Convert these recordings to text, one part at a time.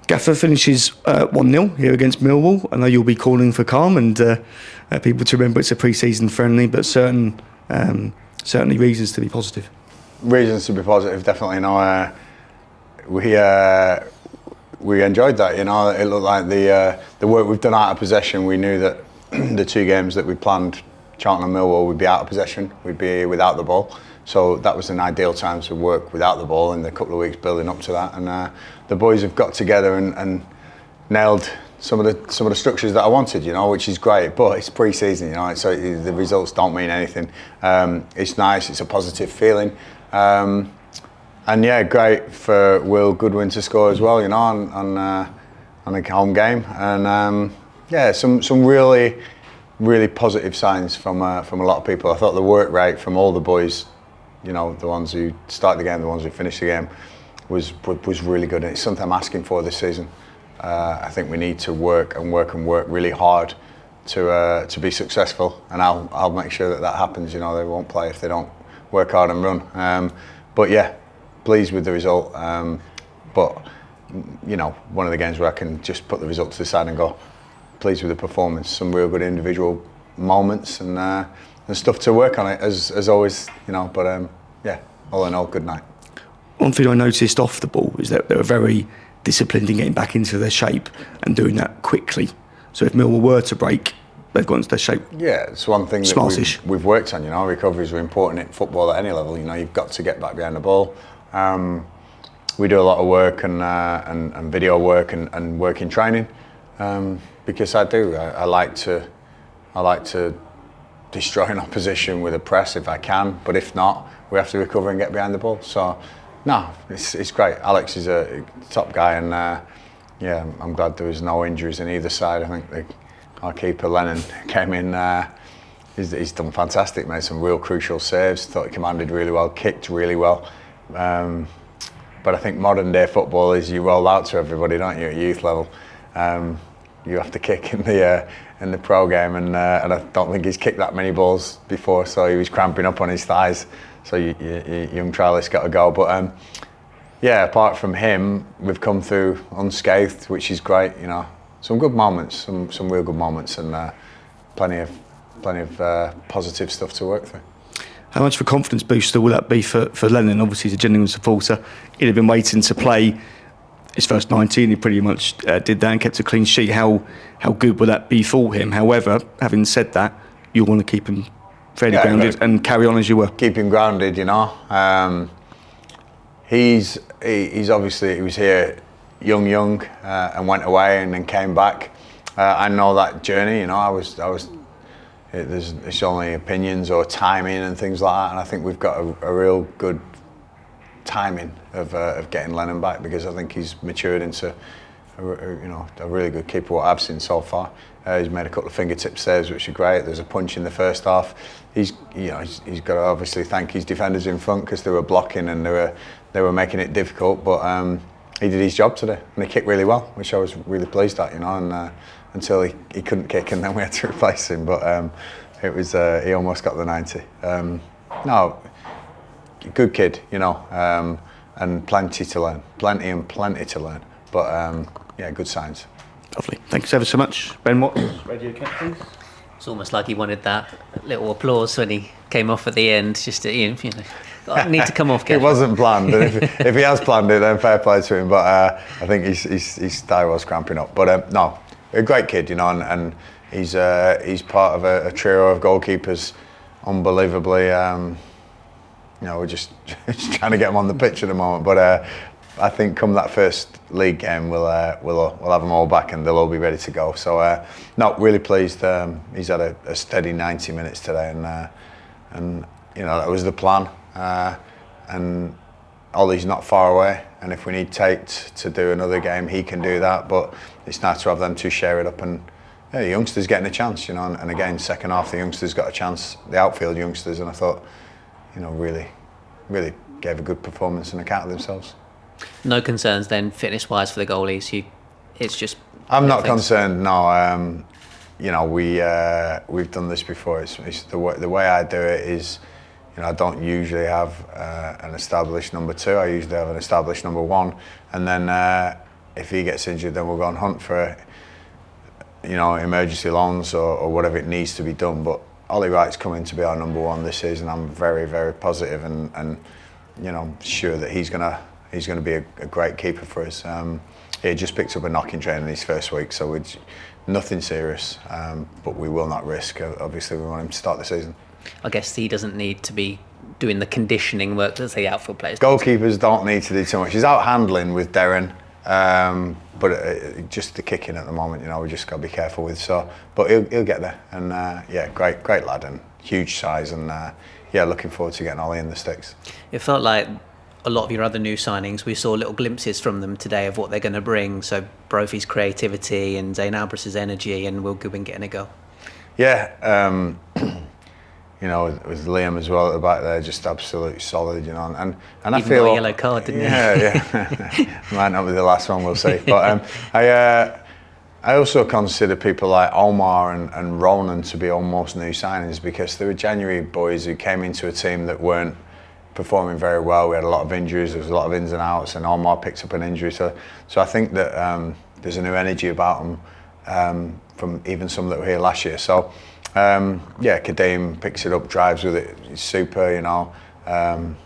Gaffer finishes 1-0 here against Millwall. I know you'll be calling for calm and people to remember it's a pre-season friendly, but certainly reasons to be positive. Reasons to be positive, definitely. We enjoyed that. It looked like the work we've done out of possession. We knew that the 2 games that we planned, Charlton and Millwall, would be out of possession. We'd be without the ball. So that was an ideal time to work without the ball in the couple of weeks building up to that. And the boys have got together and nailed some of the structures that I wanted, which is great. But it's pre-season, so the results don't mean anything. It's nice. It's a positive feeling. And yeah, great for Will Goodwin to score as well, on a home game. And yeah, some really, really positive signs from a lot of people. I thought the work rate from all the boys, the ones who start the game, the ones who finish the game, was really good. And it's something I'm asking for this season. I think we need to work really hard to be successful, and I'll make sure that happens. They won't play if they don't work hard and run. But yeah, pleased with the result. But one of the games where I can just put the result to the side and go, pleased with the performance. Some real good individual moments and stuff to work on it as always. But yeah, all in all, good night. One thing I noticed off the ball is that they were very disciplined in getting back into their shape and doing that quickly. So if Millwall were to break, they've got into their shape. Yeah, it's one thing that we've worked on. Recoveries are important in football at any level. You've got to get back behind the ball. We do a lot of work and video work and work in training because I like to destroy an opposition with a press if I can. But if not, we have to recover and get behind the ball. So. No, it's great. Alex is a top guy, and yeah, I'm glad there was no injuries on either side. I think our keeper Lennon came in. He's done fantastic, made some real crucial saves. Thought he commanded really well, kicked really well. But I think modern day football is you roll out to everybody, don't you? At youth level, you have to kick in the pro game, and I don't think he's kicked that many balls before, so he was cramping up on his thighs. So young trialist got to go, but yeah. Apart from him, we've come through unscathed, which is great. Some good moments, some real good moments, and plenty of positive stuff to work through. How much of a confidence booster will that be for Lennon? Obviously, he's a genuine supporter. He'd have been waiting to play his first 90, and he pretty much did that and kept a clean sheet. How good will that be for him? However, having said that, you'll want to keep him fairly grounded and carry on as you were. Keep him grounded, He's obviously, he was here young and went away and then came back. I know that journey, it's only opinions or timing and things like that, and I think we've got a real good timing of getting Lennon back, because I think he's matured into a really good keeper, what I've seen so far. He's made a couple of fingertip saves, which are great. There's a punch in the first half. He's got to obviously thank his defenders in front, because they were blocking and they were making it difficult. But he did his job today, and he kicked really well, which I was really pleased at. And until he couldn't kick, and then we had to replace him. But it was he almost got the 90. No, good kid, and plenty to learn, plenty to learn. But yeah, good signs. Lovely. Thanks ever so much. Ben Watts, Radio Captain. It's almost like he wanted that little applause when he came off at the end. Just to, I need to come off. It wasn't planned. If he has planned it, then fair play to him. But I think his thigh was cramping up. But no, a great kid, and he's part of a trio of goalkeepers. Unbelievably, we're just trying to get him on the pitch at the moment. But I think come that first league game, we'll have them all back and they'll all be ready to go. So, no, really pleased. He's had a steady 90 minutes today, and that was the plan. And Ollie's not far away, and if we need Tate to do another game, he can do that. But it's nice to have them two share it up, and the youngsters getting a chance, And again, second half, the youngsters got a chance, the outfield youngsters, and I thought, really gave a good performance and account of themselves. No concerns then, fitness-wise, for the goalies. It's just. I'm not concerned. No, we've done this before. It's the way I do it is, I don't usually have an established number two. I usually have an established number one, and then if he gets injured, then we'll go and hunt for, emergency loans or whatever it needs to be done. But Ollie Wright's coming to be our number one this season. I'm very, very positive and sure that he's gonna be a great keeper for us. He just picked up a knock in training his first week, so nothing serious, but we will not risk. Obviously, we want him to start the season. I guess he doesn't need to be doing the conditioning work that the outfield players. Goalkeepers don't need to do too much. He's out handling with Darren, but just the kicking at the moment, we just got to be careful with. So, but he'll get there, and great lad and huge size, and looking forward to getting Ollie in the sticks. It felt like a lot of your other new signings, we saw little glimpses from them today of what they're going to bring. So Brophy's creativity and Zayn Albrez's energy, and Will Goodwin getting a goal. Yeah. With Liam as well at the back there, just absolutely solid, and I Even feel got a yellow card, didn't he? Yeah. Might not be the last one, we'll see. But I also consider people like Omar and Ronan to be almost new signings, because they were January boys who came into a team that weren't performing very well. We had a lot of injuries, there was a lot of ins and outs, and Omar picked up an injury. So I think that there's a new energy about them from even some that were here last year. So Kadeem picks it up, drives with it. He's super, I'm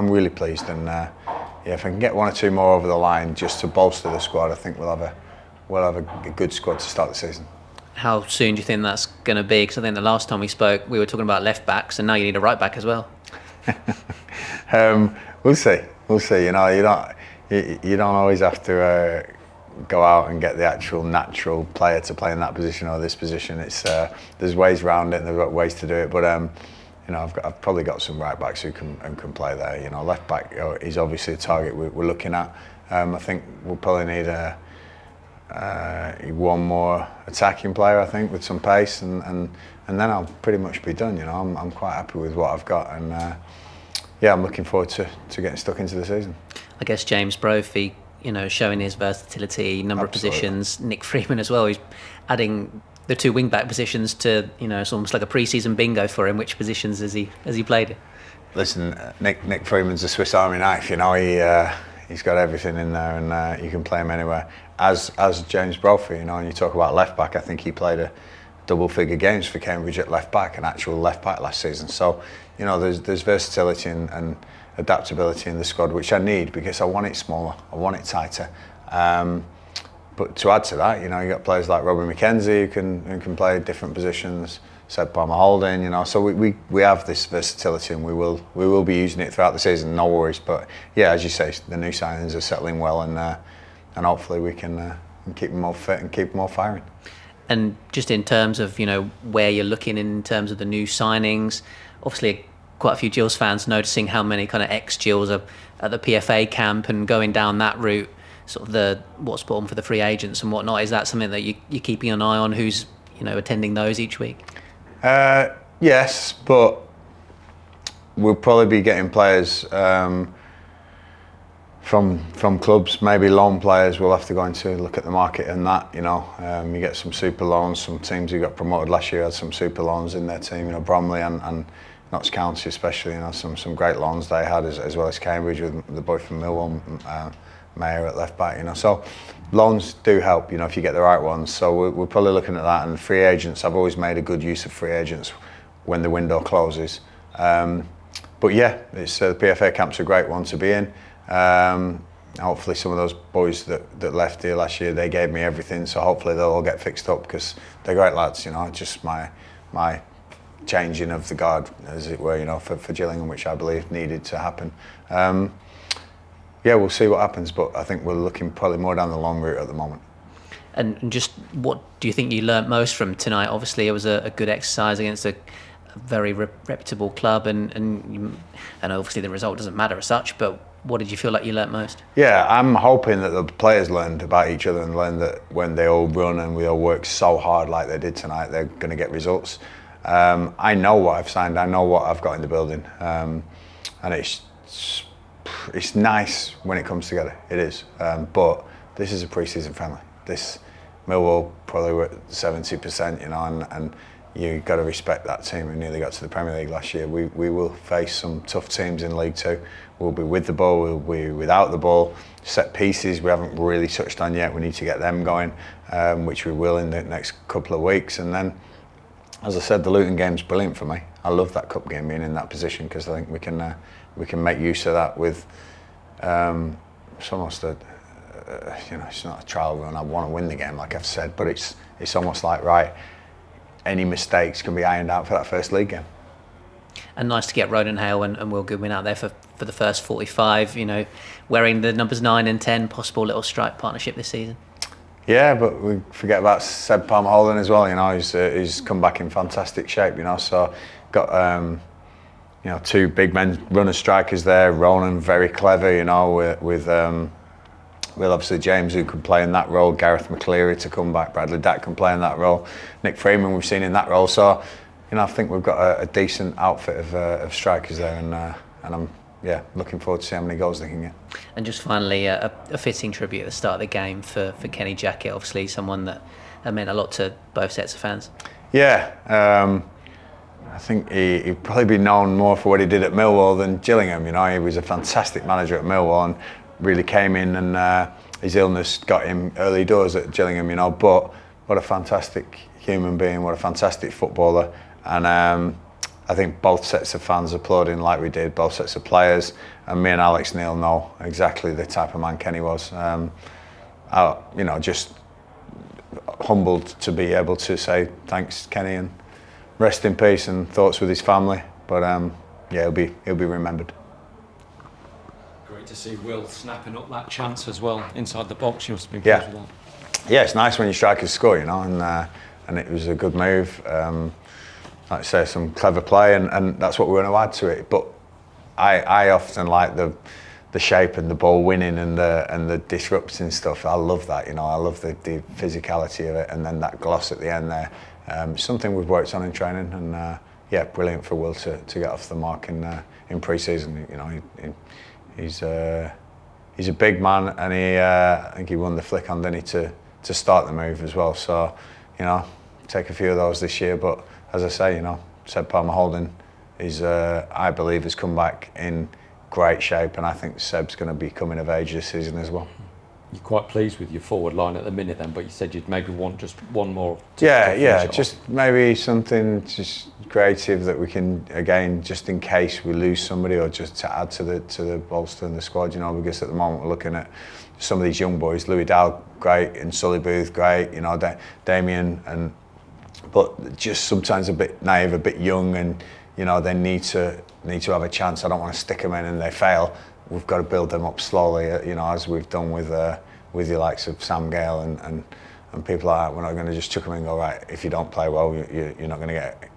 really pleased, and if I can get one or two more over the line just to bolster the squad, I think we'll have a good squad to start the season. How soon do you think that's going to be? Because I think the last time we spoke, we were talking about left backs, and now you need a right back as well. We'll see. You don't always have to go out and get the actual natural player to play in that position or this position. It's there's ways around it, and there's ways to do it. But I've probably got some right backs who can play there. Left back is obviously a target we're looking at. I think we'll probably need one more attacking player, I think, with some pace, and then I'll pretty much be done. I'm quite happy with what I've got, and I'm looking forward to getting stuck into the season. I guess James Brophy, showing his versatility, number Absolutely. of positions. Nick Freeman as well. He's adding the two wing back positions to, it's almost like a pre-season bingo for him. Which positions has he played in? Listen, Nick Freeman's a Swiss Army knife. He's got everything in there, and you can play him anywhere. As James Brophy, and you talk about left back, I think he played a double-figure games for Cambridge at left back, an actual left back last season. So, there's versatility and adaptability in the squad, which I need, because I want it smaller, I want it tighter. But to add to that, you got players like Robbie McKenzie who can play different positions. Seb Palmer Holding, so we have this versatility, and we will be using it throughout the season. No worries. But as you say, the new signings are settling well, and hopefully we can keep them all fit and keep them all firing. And just in terms of where you're looking in terms of the new signings, obviously quite a few Gills fans noticing how many kind of ex-Gills are at the PFA camp and going down that route, sort of what's put on for the free agents and whatnot. Is that something that you're keeping an eye on? Who's attending those each week? Yes, but we'll probably be getting players from clubs, maybe loan players. We'll have to go into look at the market and that. You get some super loans. Some teams who got promoted last year had some super loans in their team. Bromley and Notts County especially. Some great loans they had, as well as Cambridge with the boy from Millwall, Mayer at left back. So loans do help. If you get the right ones. So we're probably looking at that. And free agents, I've always made a good use of free agents when the window closes. But it's the PFA camp's a great one to be in. Hopefully some of those boys that left here last year, they gave me everything, so hopefully they'll all get fixed up, because they're great lads. Just my changing of the guard, as it were, for Gillingham, which I believe needed to happen. We'll see what happens, but I think we're looking probably more down the long route at the moment. And just what do you think you learnt most from tonight? Obviously, it was a good exercise against a very reputable club, and obviously the result doesn't matter as such, but what did you feel like you learnt most? Yeah, I'm hoping that the players learned about each other and learned that when they all run and we all work so hard like they did tonight, they're going to get results. I know what I've signed, I know what I've got in the building, and it's nice when it comes together, it is. But this is a pre-season friendly. Millwall probably were at 70%, and you've got to respect that team who nearly got to the Premier League last year. We will face some tough teams in League Two. We'll be with the ball, we'll be without the ball. Set pieces we haven't really touched on yet. We need to get them going, which we will in the next couple of weeks. And then, as I said, the Luton game's brilliant for me. I love that cup game being in that position because I think we can make use of that with. It's almost it's not a trial run. I want to win the game, like I've said, but it's almost like, right, any mistakes can be ironed out for that first league game. And nice to get Ronan Hale and Will Goodwin out there for the first 45, wearing the numbers 9 and 10, possible little strike partnership this season. Yeah, but we forget about Seb Palmer-Holding as well, he's come back in fantastic shape, so got, two big men runner strikers there. Ronan, very clever, with obviously James, who can play in that role, Gareth McCleary to come back, Bradley Dack can play in that role, Nick Freeman we've seen in that role, so I think we've got a decent outfit of strikers there, and I'm looking forward to see how many goals they can get. And just finally, a fitting tribute at the start of the game for Kenny Jackett, obviously someone that meant a lot to both sets of fans. Yeah, I think he'd probably be known more for what he did at Millwall than Gillingham. He was a fantastic manager at Millwall and really came in, and his illness got him early doors at Gillingham. But what a fantastic human being, what a fantastic footballer, and I think both sets of fans applauding like we did, both sets of players, and me and Alex Neil know exactly the type of man Kenny was. Just humbled to be able to say thanks, Kenny, and rest in peace, and thoughts with his family. But he'll be remembered. Great to see Will snapping up that chance as well inside the box. You must have been pleased with that. Yeah, it's nice when your strikers score, and it was a good move. Like I say, some clever play, and that's what we're going to add to it. But I often like the shape and the ball winning and the disrupting stuff. I love that, I love the physicality of it, and then that gloss at the end there. Something we've worked on in training, and brilliant for Will to get off the mark in pre-season. He's a big man, and I think he won the flick on, didn't he, to start the move as well. So take a few of those this year, but as I say, Seb Palmer-Holding is, I believe, has come back in great shape, and I think Seb's going to be coming of age this season as well. You're quite pleased with your forward line at the minute then, but you said you'd maybe want just one more. Just maybe something just creative that we can, again, just in case we lose somebody, or just to add to the bolster in the squad, because at the moment we're looking at some of these young boys, Louis Dow, great, and Sully Booth, great, Damien, but just sometimes a bit naive, a bit young, and they need to have a chance. I don't want to stick them in and they fail. We've got to build them up slowly, as we've done with your likes of Sam Gale and people like that. We're not going to just chuck them in and go, right, if you don't play well, you're not going to get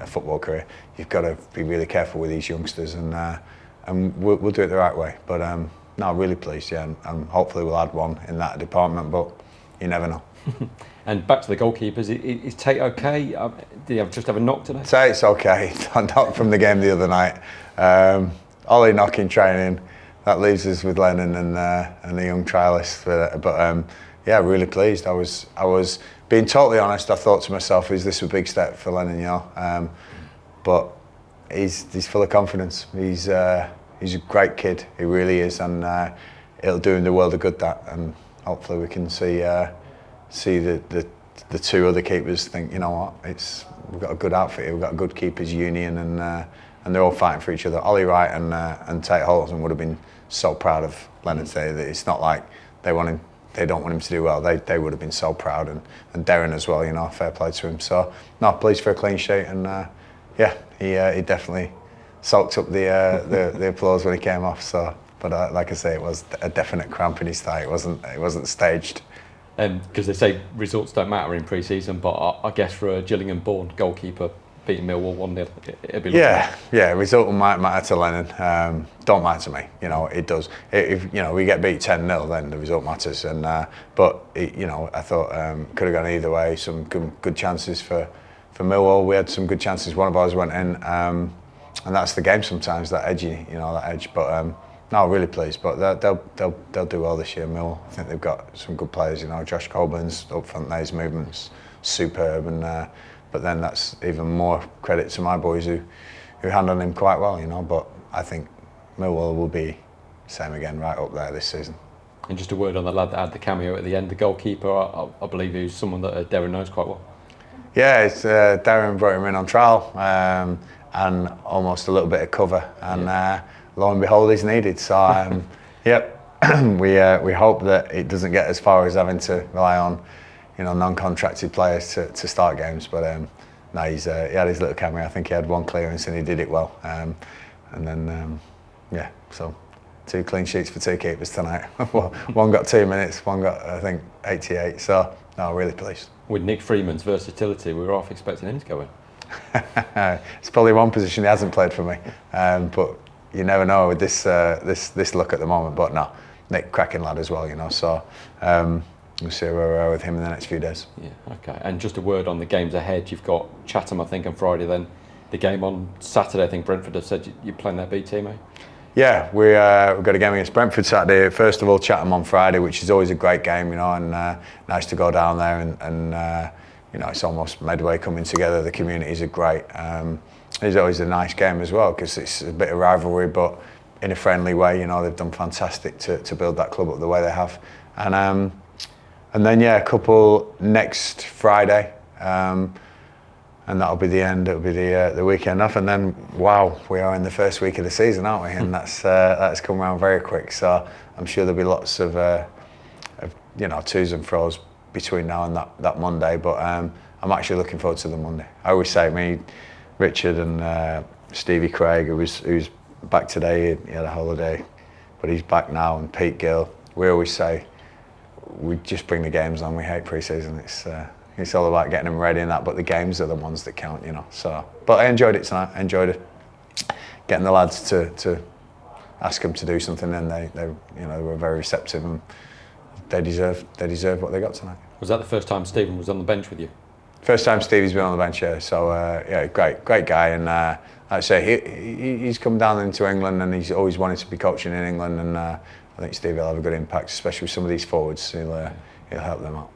a football career. You've got to be really careful with these youngsters, and we'll do it the right way. But no, really pleased, and hopefully we'll add one in that department, but you never know. And back to the goalkeepers, is Tate okay? Did he just have a knock today? Tate's okay. Knocked from the game the other night. Ollie knock in training. That leaves us with Lennon and the young trialist. But really pleased. I was being totally honest. I thought to myself, is this a big step for Lennon? But he's full of confidence. He's a great kid. He really is, and it'll do him the world of good. That, and hopefully we can see the two other keepers think, we've got a good outfit here, we've got a good keepers union, and they're all fighting for each other. Ollie Wright and Tate Holton would have been so proud of Leonard today. That it's not like they don't want him to do well. They would have been so proud, and Darren as well. Fair play to him. So no, pleased for a clean sheet, and he definitely soaked up the applause when he came off. So, but like I say, it was a definite cramp in his thigh. It wasn't staged. Because they say results don't matter in pre-season, but I guess for a Gillingham-born goalkeeper beating Millwall 1-0, it'd be result might matter to Lennon. Don't matter to me. It does. If we get beat 10-0, then the result matters. And but I thought could have gone either way. Some good chances for Millwall. We had some good chances. One of ours went in, and that's the game sometimes. That edgy, that edge. But no, really pleased. But they'll do well this year, Millwall. I think they've got some good players. Josh Colburn's up front there. His movement's superb, and But then that's even more credit to my boys who handled him quite well, But I think Millwall will be same again, right up there this season. And just a word on the lad that had the cameo at the end, the goalkeeper, I believe he's someone that Darren knows quite well. Yeah, it's Darren brought him in on trial and almost a little bit of cover, and lo and behold, he's needed. So, yep, we hope that it doesn't get as far as having to rely on, non-contracted players to start games. But no, he had his little cameo. I think he had one clearance and he did it well. And then, so 2 clean sheets for 2 keepers tonight. One got 2 minutes, one got, I think, 88. So, no, really pleased. With Nick Freeman's versatility, we were half expecting him to go in. It's probably one position he hasn't played for me, but you never know with this look at the moment. But no, Nick, cracking lad as well, So we'll see where we are with him in the next few days. Yeah, okay. And just a word on the games ahead. You've got Chatham, I think, on Friday. Then the game on Saturday. I think Brentford have said you're playing their B team, eh? Yeah, we've got a game against Brentford Saturday. First of all, Chatham on Friday, which is always a great game, and nice to go down there and it's almost Medway coming together. The communities are great. It's always a nice game as well because it's a bit of rivalry, but in a friendly way. They've done fantastic to build that club up the way they have. And then a couple next Friday. And that'll be the end. It'll be the weekend off, and then wow, we are in the first week of the season, aren't we? And that's come around very quick. So I'm sure there'll be lots of twos and fro's between now and that Monday. But I'm actually looking forward to the Monday. I always say, me, Richard, and Stevie Craig, who's back today. He had a holiday, but he's back now. And Pete Gill. We always say we just bring the games on. We hate pre-season. It's all about getting them ready and that, but the games are the ones that count, So, but I enjoyed it tonight. I enjoyed it, getting the lads to ask them to do something, and they were very receptive, and they deserve what they got tonight. Was that the first time Stephen was on the bench with you? First time Stevie's been on the bench, yeah. So great guy, and like I say, he's come down into England, and he's always wanted to be coaching in England, and I think Stevie will have a good impact, especially with some of these forwards. He'll help them out.